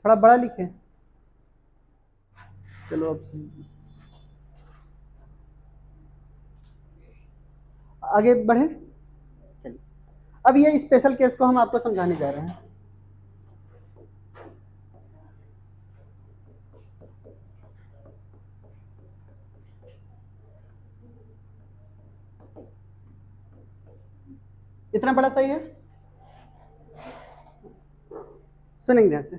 थोड़ा बड़ा लिखें। चलो अब आगे बढ़े। चलिए, अब ये स्पेशल केस को हम आपको समझाने जा रहे हैं। इतना बड़ा सही है, सुनेंगे ध्यान से।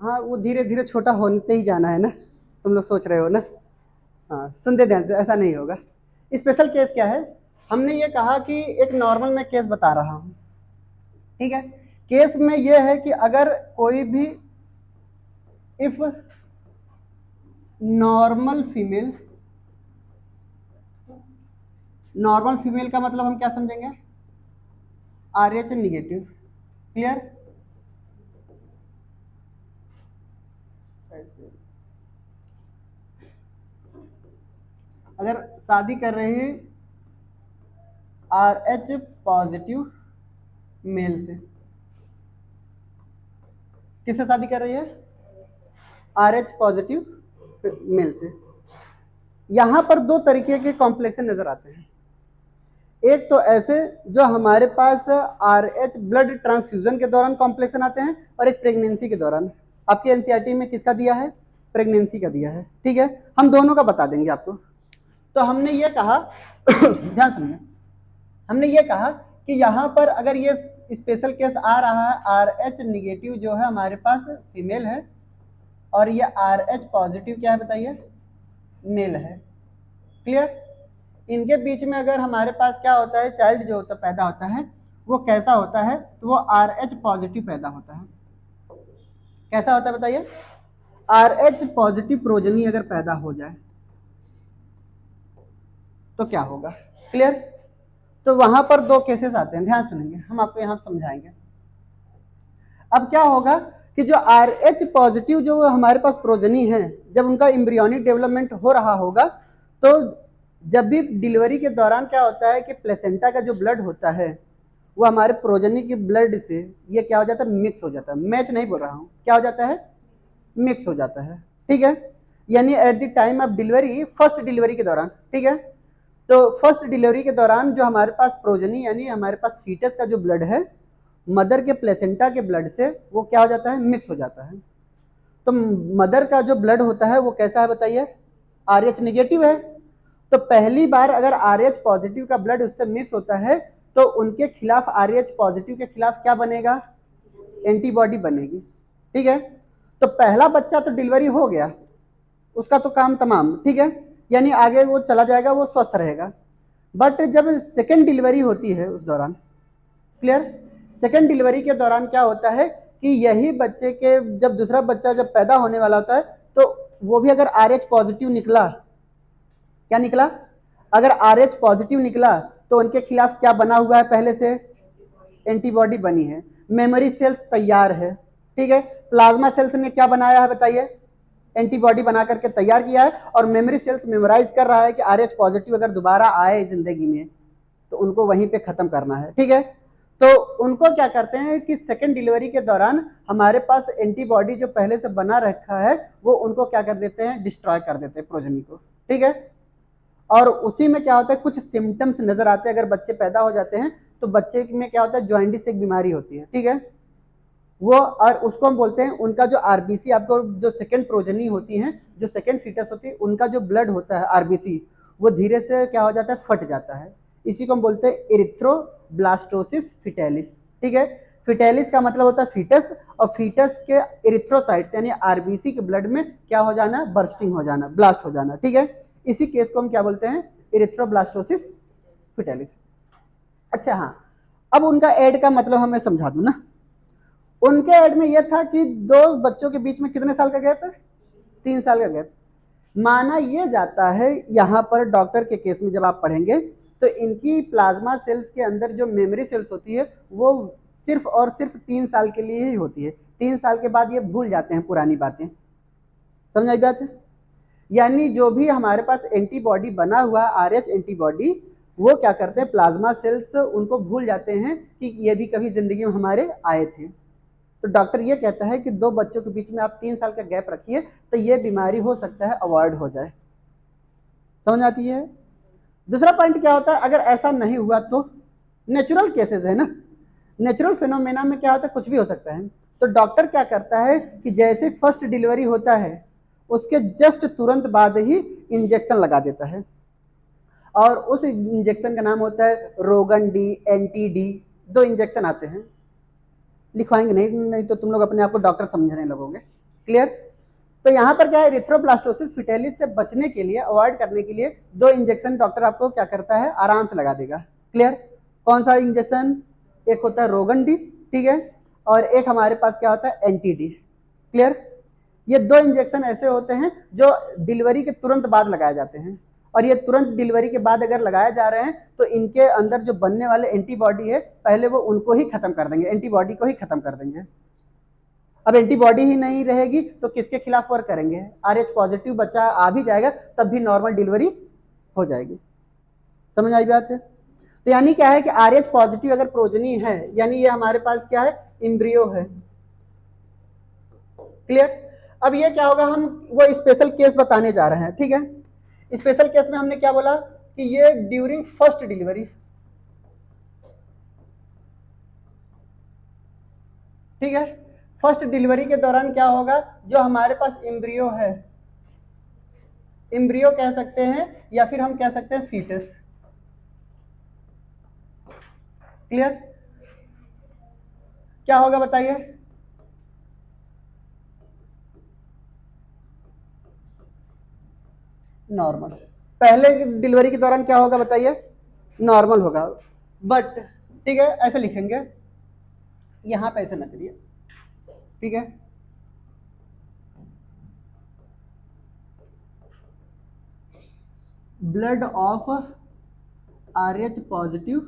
हाँ, वो धीरे धीरे छोटा होते ही जाना है ना, तुम लोग सोच रहे हो ना। हाँ, सुनते ध्यान से, ऐसा नहीं होगा। स्पेशल केस क्या है? हमने ये कहा कि एक नॉर्मल में केस बता रहा हूँ, ठीक है। केस में ये है कि अगर कोई भी if normal female, normal female का मतलब हम क्या समझेंगे? RH negative. क्लियर? अगर शादी कर रहे हैं RH पॉजिटिव मेल से, किससे शादी कर रही है? RH पॉजिटिव मेल से। यहां पर दो तरीके के कॉम्प्लेक्शन नजर आते हैं। एक तो ऐसे जो हमारे पास RH ब्लड ट्रांसफ्यूजन के दौरान कॉम्प्लेक्शन आते हैं, और एक प्रेगनेंसी के दौरान। आपके एनसीईआरटी में किसका दिया है? प्रेगनेंसी का दिया है, ठीक है। हम दोनों का बता देंगे आपको। तो हमने ये कहा ध्यान सुनिए, हमने ये कहा कि यहाँ पर अगर ये स्पेशल केस आ रहा है, RH निगेटिव जो है हमारे पास फीमेल है, और ये RH पॉजिटिव क्या है बताइए? मेल है। क्लियर? इनके बीच में अगर हमारे पास क्या होता है, चाइल्ड जो होता पैदा होता है, वो कैसा होता है? तो वो RH पॉजिटिव पैदा होता है। कैसा होता है बताइए? RH पॉजिटिव प्रोजनी अगर पैदा हो जाए तो क्या होगा? क्लियर? तो वहां पर दो केसेस आते हैं, ध्यान सुनेंगे, हम आपको यहां समझाएंगे। अब क्या होगा कि जो RH पॉजिटिव जो हमारे पास प्रोजनी है, जब उनका एम्ब्रियोनिक डेवलपमेंट हो रहा होगा, तो जब भी डिलीवरी के दौरान क्या होता है कि प्लेसेंटा का जो ब्लड होता है वो हमारे प्रोजनी के ब्लड से ये क्या हो जाता है? मिक्स हो जाता है। मैच नहीं बोल रहा हूँ, क्या हो जाता है? मिक्स हो जाता है, ठीक है। यानी at the time of delivery, first delivery के दौरान, ठीक है। तो फर्स्ट डिलीवरी के दौरान जो हमारे पास प्रोजनी यानी हमारे पास फीटस का जो ब्लड है, मदर के प्लेसेंटा के ब्लड से वो क्या हो जाता है? मिक्स हो जाता है। तो मदर का जो ब्लड होता है वो कैसा है बताइए? RH निगेटिव है। तो पहली बार अगर RH पॉजिटिव का ब्लड उससे मिक्स होता है तो उनके खिलाफ, RH पॉजिटिव के खिलाफ क्या बनेगा? एंटीबॉडी बनेगी, ठीक है। तो पहला बच्चा तो डिलीवरी हो गया, उसका तो काम तमाम, ठीक है, यानी आगे वो चला जाएगा, वो स्वस्थ रहेगा। बट जब सेकेंड डिलीवरी होती है उस दौरान, क्लियर, सेकेंड डिलीवरी के दौरान क्या होता है कि यही बच्चे के जब दूसरा बच्चा जब पैदा होने वाला होता है तो वो भी अगर RH पॉजिटिव निकला, क्या निकला? अगर RH पॉजिटिव निकला तो उनके खिलाफ क्या बना हुआ है? पहले से एंटीबॉडी बनी है, मेमोरी सेल्स तैयार है, ठीक है। प्लाज्मा सेल्स ने क्या बनाया है बताइए? एंटीबॉडी बना करके तैयार किया है, और मेमोरी सेल्स मेमोराइज कर रहा है कि RH पॉजिटिव अगर दोबारा आए जिंदगी में तो उनको वहीं पे खत्म करना है, ठीक है। तो उनको क्या करते हैं कि सेकेंड डिलीवरी के दौरान हमारे पास एंटीबॉडी जो पहले से बना रखा है वो उनको क्या कर देते हैं? डिस्ट्रॉय कर देते हैं प्रोजनी को, ठीक है। और उसी में क्या होता है, कुछ सिम्टम्स नजर आते हैं। अगर बच्चे पैदा हो जाते हैं तो बच्चे में क्या होता है? जॉइंडिस एक बीमारी होती है, ठीक है। वो, और उसको हम बोलते हैं, उनका जो RBC, आपको जो सेकेंड प्रोजनी होती है, जो सेकेंड फीटस होती है, उनका जो ब्लड होता है RBC, वो धीरे से क्या हो जाता है? फट जाता है। इसी को हम बोलते हैं इरिथ्रोब्लास्टोसिस फिटेलिस, ठीक है। फिटेलिस का मतलब होता है फीटस, और फीटस के इरिथ्रोसाइट्स यानी RBC के ब्लड में क्या हो जाना? बर्स्टिंग हो जाना, ब्लास्ट हो जाना, ठीक है। इसी केस को हम क्या बोलते हैं? Erythroblastosis fetalis. अच्छा, हाँ, अब उनका एड का मतलब हमें समझा दूं ना। उनके एड में यह था कि दो बच्चों के बीच में कितने साल का गैप है? 3 साल का गैप। माना यह जाता है यहां पर डॉक्टर के केस में जब आप पढ़ेंगे तो इनकी प्लाज्मा सेल्स के अंदर जो मेमोरी सेल्स होती है वो सिर्फ और सिर्फ 3 साल के लिए ही होती है। 3 साल के बाद ये भूल जाते हैं पुरानी बातें। समझ आई बात? यानी जो भी हमारे पास एंटीबॉडी बना हुआ RH एंटीबॉडी, वो क्या करते हैं? प्लाज्मा सेल्स उनको भूल जाते हैं कि ये भी कभी जिंदगी में हमारे आए थे। तो डॉक्टर ये कहता है कि दो बच्चों के बीच में आप 3 साल का गैप रखिए तो ये बीमारी हो सकता है अवॉइड हो जाए। समझ आती है? दूसरा पॉइंट क्या होता है, अगर ऐसा नहीं हुआ तो नेचुरल केसेस है ना, नेचुरल फिनोमेना में क्या होता है, कुछ भी हो सकता है। तो डॉक्टर क्या करता है कि जैसे फर्स्ट डिलीवरी होता है उसके जस्ट तुरंत बाद ही इंजेक्शन लगा देता है, और उस इंजेक्शन का नाम होता है रोगन डी, एंटी डी। 2 इंजेक्शन आते हैं, लिखवाएंगे नहीं तो तुम लोग अपने आप को डॉक्टर समझने लगोगे। क्लियर? तो यहाँ पर क्या है, एरिथ्रोब्लास्टोसिस फिटेलिस से बचने के लिए, अवॉइड करने के लिए 2 इंजेक्शन डॉक्टर आपको क्या करता है, आराम से लगा देगा। क्लियर? कौन सा इंजेक्शन? एक होता है रोगन डी, ठीक है, और एक हमारे पास क्या होता है एंटी डी। क्लियर? ये 2 इंजेक्शन ऐसे होते हैं जो डिलीवरी के तुरंत बाद लगाए जाते हैं, और ये तुरंत डिलीवरी के बाद अगर लगाए जा रहे हैं तो इनके अंदर जो बनने वाले एंटीबॉडी है पहले वो उनको ही खत्म कर देंगे, एंटीबॉडी को ही खत्म कर देंगे। अब एंटीबॉडी ही नहीं रहेगी तो किसके खिलाफ वर्क करेंगे? RH पॉजिटिव बच्चा आ भी जाएगा तब भी नॉर्मल डिलीवरी हो जाएगी। समझ आई बात है? तो यानी क्या है कि RH पॉजिटिव अगर प्रोजनी है, यानी ये हमारे पास क्या है, इम्ब्रियो है। क्लियर? अब ये क्या होगा, हम वो स्पेशल केस बताने जा रहे हैं, ठीक है। स्पेशल केस में हमने क्या बोला कि ये ड्यूरिंग फर्स्ट डिलीवरी, ठीक है, फर्स्ट डिलीवरी के दौरान क्या होगा, जो हमारे पास एम्ब्रियो है, एम्ब्रियो कह सकते हैं या फिर हम कह सकते हैं फीटस। क्लियर? क्या होगा बताइए? नॉर्मल। पहले डिलीवरी के दौरान क्या होगा बताइए? नॉर्मल होगा, बट ठीक है ऐसे लिखेंगे, यहां पे ऐसे ना करिए, ठीक है। Blood of RH positive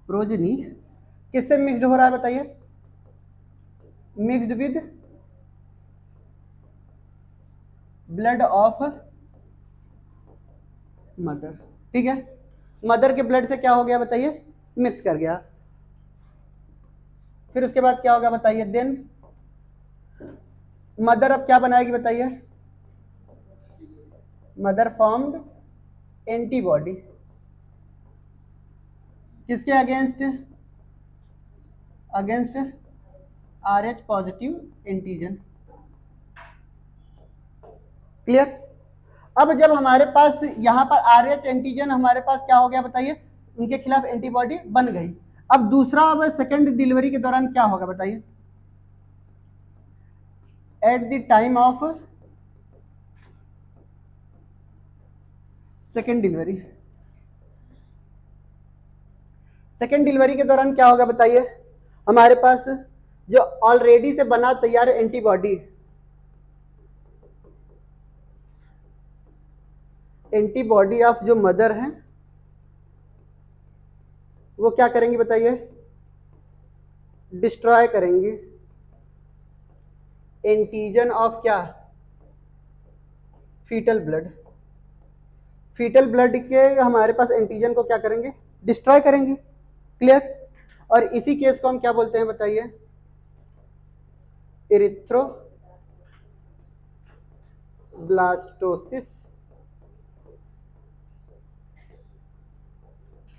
progeny किससे मिक्स्ड हो रहा है बताइए? Mixed with blood of mother, ठीक है। मदर के ब्लड से क्या हो गया बताइए? मिक्स कर गया। फिर उसके बाद क्या होगा बताइए? देन मदर अब क्या बनाएगी बताइए? मदर फॉर्म्ड एंटीबॉडी किसके against? Against RH positive antigen. Clear? अब जब हमारे पास यहाँ पर RH एंटीजन हमारे पास क्या हो गया बताइए? उनके खिलाफ एंटीबॉडी बन गई। अब दूसरा, अब सेकेंड डिलीवरी के दौरान क्या होगा बताइए? At the time of second delivery, second delivery के दौरान क्या होगा बताइए? हमारे पास जो ऑलरेडी से बना तैयार एंटीबॉडी, एंटीबॉडी ऑफ जो मदर है वो क्या करेंगी बताइए? डिस्ट्रॉय करेंगी एंटीजन ऑफ क्या? Foetal blood. फीटल ब्लड के हमारे पास एंटीजन को क्या करेंगे? डिस्ट्रॉय करेंगी। क्लियर? और इसी केस को हम क्या बोलते हैं बताइए? Erythroblastosis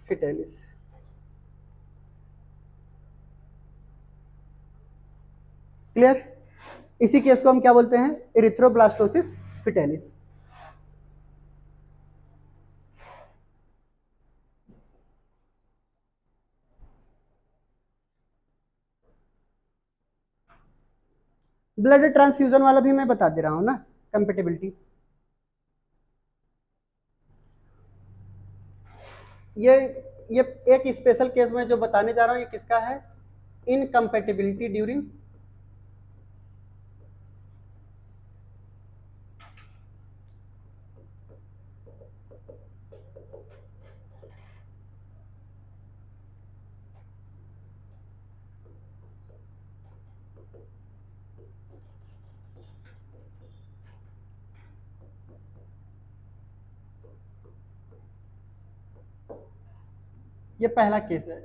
fetalis. क्लियर? इसी केस को हम क्या बोलते हैं? Erythroblastosis fetalis. ब्लड ट्रांसफ्यूजन वाला भी मैं बता दे रहा हूं ना, कंपेटेबिलिटी। ये ये एक स्पेशल केस में जो बताने जा रहा हूं ये किसका है? इनकम्पेटेबिलिटी ड्यूरिंग ये पहला केस है,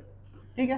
ठीक है।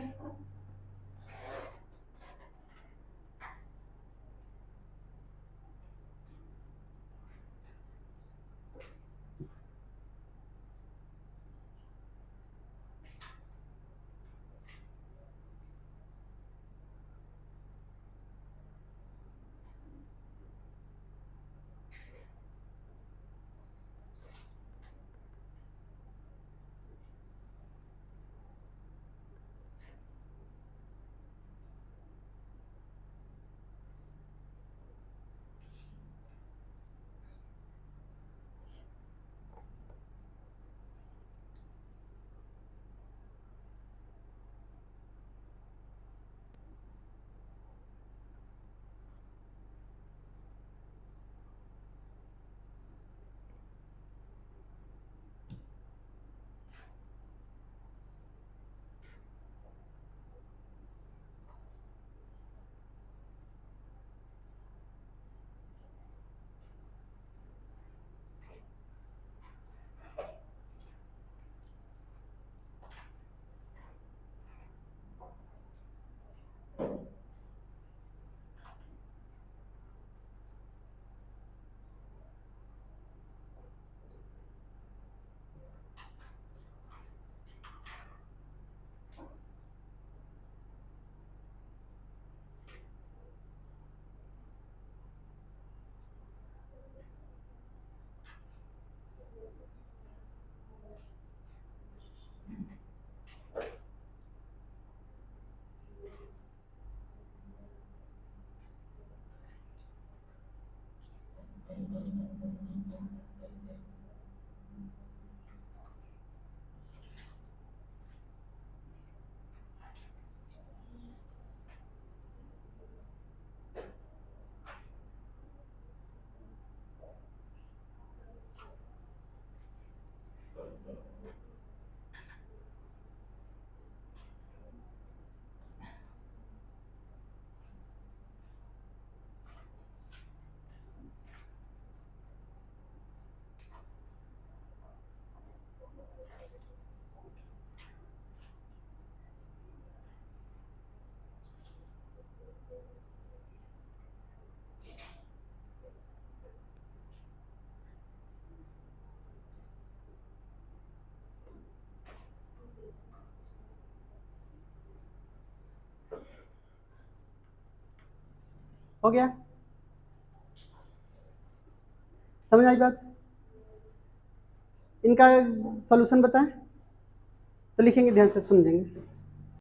हो गया, समझ आई बात? इनका सॉल्यूशन बताएं तो लिखेंगे, ध्यान से समझेंगे।